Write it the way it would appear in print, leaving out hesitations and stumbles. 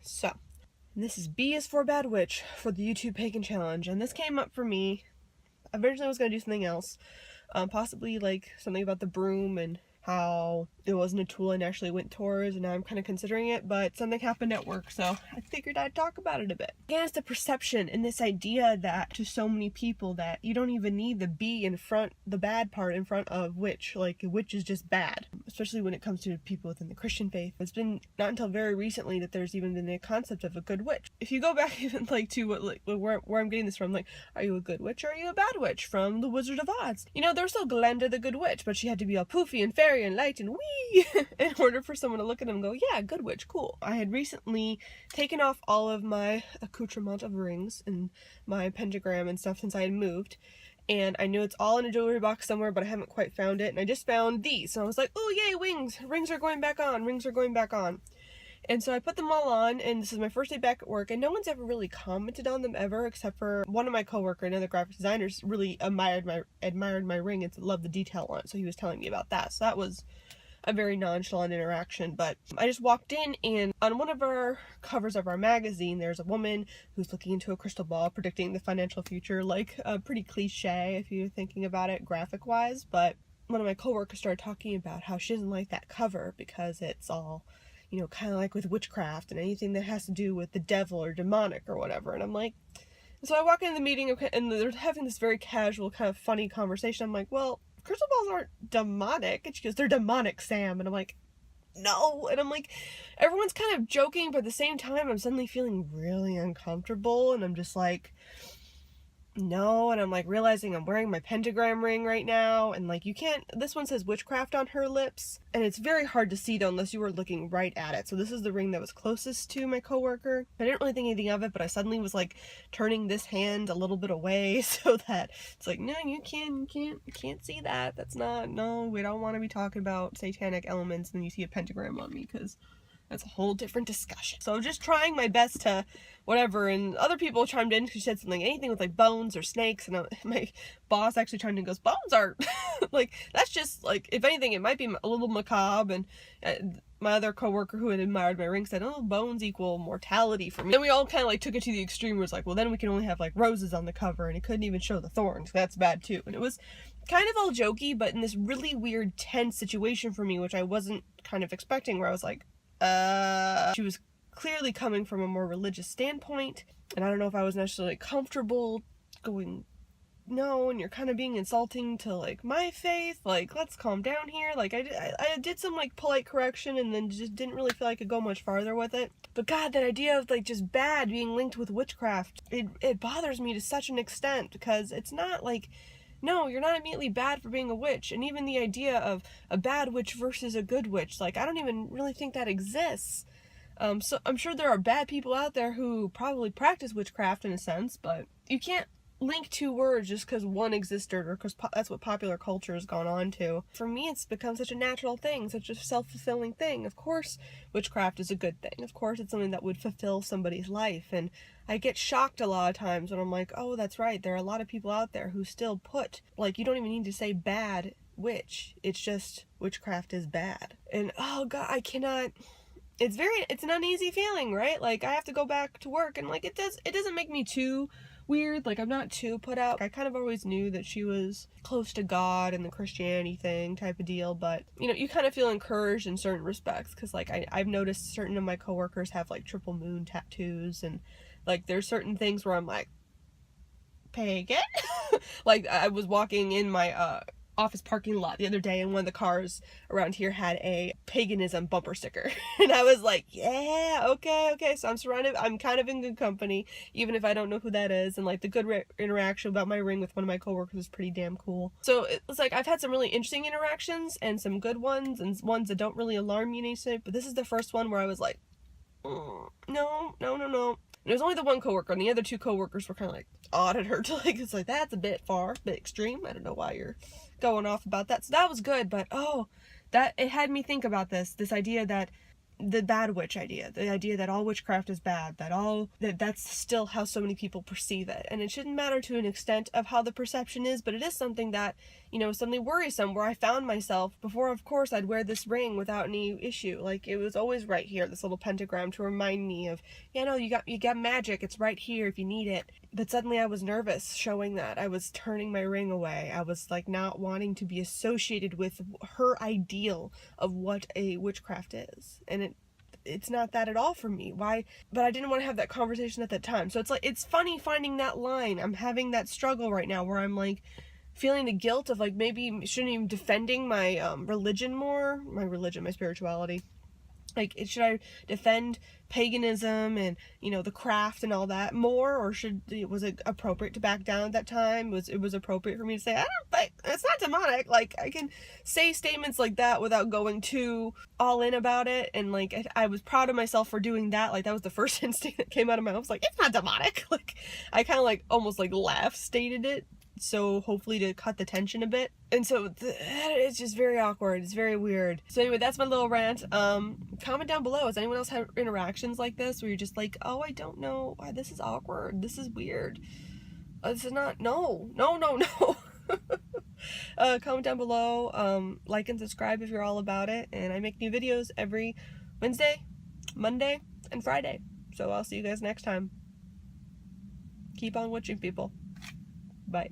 So, this is B is for Bad Witch for the YouTube Pagan Challenge, and this came up for me. Originally I was going to do something else, possibly like something about the broom and how it wasn't a tool I naturally went towards, and now I'm kind of considering it, but something happened at work, so I figured I'd talk about it a bit. Again, it's the perception and this idea that to so many people that you don't even need the B in front, the bad part in front of witch, like witch is just bad, especially when it comes to people within the Christian faith. It's been not until very recently that there's even been a concept of a good witch. If you go back even like to what, like where I'm getting this from, like, are you a good witch or are you a bad witch, from the Wizard of Oz? You know, there was still Glenda the good witch, but she had to be all poofy and fairy and light and wee in order for someone to look at him and go, yeah, good witch, cool. I had recently taken off all of my accoutrement of rings and my pentagram and stuff since I had moved, and I knew it's all in a jewelry box somewhere, but I haven't quite found it, and I just found these, so I was like, oh yay, rings are going back on, rings are going back on. And so I put them all on, and this is my first day back at work, and no one's ever really commented on them ever, except for one of my coworkers, another graphic designer, really admired my ring and loved the detail on it, so he was telling me about that. So that was a very nonchalant interaction. But I just walked in, and on one of our covers of our magazine, there's a woman who's looking into a crystal ball, predicting the financial future, like pretty cliche if you're thinking about it graphic-wise. But one of my coworkers started talking about how she doesn't like that cover because it's all, you know, kind of like with witchcraft and anything that has to do with the devil or demonic or whatever. And I'm like, so I walk into the meeting and they're having this very casual kind of funny conversation. I'm like, well, crystal balls aren't demonic. And she goes, they're demonic, Sam. And I'm like, no. And I'm like, everyone's kind of joking, but at the same time I'm suddenly feeling really uncomfortable, and I'm just like, no. And I'm like realizing I'm wearing my pentagram ring right now, and like, you can't, this one says witchcraft on her lips, and it's very hard to see though unless you were looking right at it. So this is the ring that was closest to my coworker. I didn't really think anything of it, but I suddenly was like turning this hand a little bit away so that it's like, no, you can't see that. That's not, no, we don't want to be talking about satanic elements and then you see a pentagram on me, because that's a whole different discussion. So just trying my best to whatever, and other people chimed in. She said something, anything with like bones or snakes, and my boss actually chimed in and goes, bones are like, that's just like, if anything, it might be a little macabre. And my other coworker who had admired my ring said, oh, bones equal mortality for me. Then we all kind of like took it to the extreme, where it was like, well, then we can only have like roses on the cover, and it couldn't even show the thorns. That's bad too. And it was kind of all jokey, but in this really weird tense situation for me, which I wasn't kind of expecting, where I was like, she was clearly coming from a more religious standpoint, and I don't know if I was necessarily comfortable going, no, and you're kind of being insulting to like my faith, like, let's calm down here. Like, I did some like polite correction, and then just didn't really feel I could go much farther with it. But God, that idea of like just bad being linked with witchcraft, it bothers me to such an extent, because it's not like, no, you're not immediately bad for being a witch. And even the idea of a bad witch versus a good witch, like, I don't even really think that exists. So I'm sure there are bad people out there who probably practice witchcraft in a sense, but you can't link two words just because one existed, or because that's what popular culture has gone on to. For me, it's become such a natural thing, such a self-fulfilling thing. Of course, witchcraft is a good thing. Of course, it's something that would fulfill somebody's life. And I get shocked a lot of times when I'm like, oh, that's right, there are a lot of people out there who still put, like, you don't even need to say bad witch. It's just witchcraft is bad. And oh God, I cannot. It's an uneasy feeling, right? Like, I have to go back to work, and like, it doesn't make me too weird, like, I'm not too put out. I kind of always knew that she was close to God and the Christianity thing type of deal, but you know, you kind of feel encouraged in certain respects, because like I've noticed certain of my coworkers have like triple moon tattoos, and like there's certain things where I'm like, pagan. Like, I was walking in my office parking lot the other day, and one of the cars around here had a paganism bumper sticker, and I was like, yeah, okay, so I'm kind of in good company, even if I don't know who that is. And like, the good interaction about my ring with one of my coworkers was pretty damn cool. So it's like, I've had some really interesting interactions and some good ones, and ones that don't really alarm me in any way, but this is the first one where I was like, no. And it was only the one coworker, and the other two coworkers were kind of like awed at her, to like, it's like, that's a bit far, a bit extreme. I don't know why you're going off about that. So that was good, but oh, that it had me think about this idea that the bad witch idea, the idea that all witchcraft is bad, that's still how so many people perceive it. And it shouldn't matter to an extent of how the perception is, but it is something that, something worrisome, where I found myself before. Of course I'd wear this ring without any issue, like it was always right here, this little pentagram to remind me of, you got magic, it's right here if you need it. But suddenly I was nervous showing that. I was turning my ring away. I was like not wanting to be associated with her ideal of what a witchcraft is. And it's not that at all for me. Why? But I didn't want to have that conversation at that time. So it's funny finding that line. I'm having that struggle right now where I'm like feeling the guilt of like maybe shouldn't even defending my religion more, my spirituality. Like, should I defend paganism and, the craft and all that more, or was it appropriate to back down at that time? It was appropriate for me to say, I don't think, it's not demonic. Like, I can say statements like that without going too all in about it. And, like, I was proud of myself for doing that. Like, that was the first instinct that came out of my mouth. I was like, it's not demonic. Like, I kind of, like, almost, like, stated it. So hopefully to cut the tension a bit. And so it's just very awkward. It's very weird. So anyway, that's my little rant. Comment down below, has anyone else had interactions like this where you're just like, oh, I don't know why this is awkward, this is weird, this is not, no. Comment down below, like and subscribe if you're all about it. And I make new videos every Wednesday, Monday, and Friday. So I'll see you guys next time. Keep on witching, people. Bye.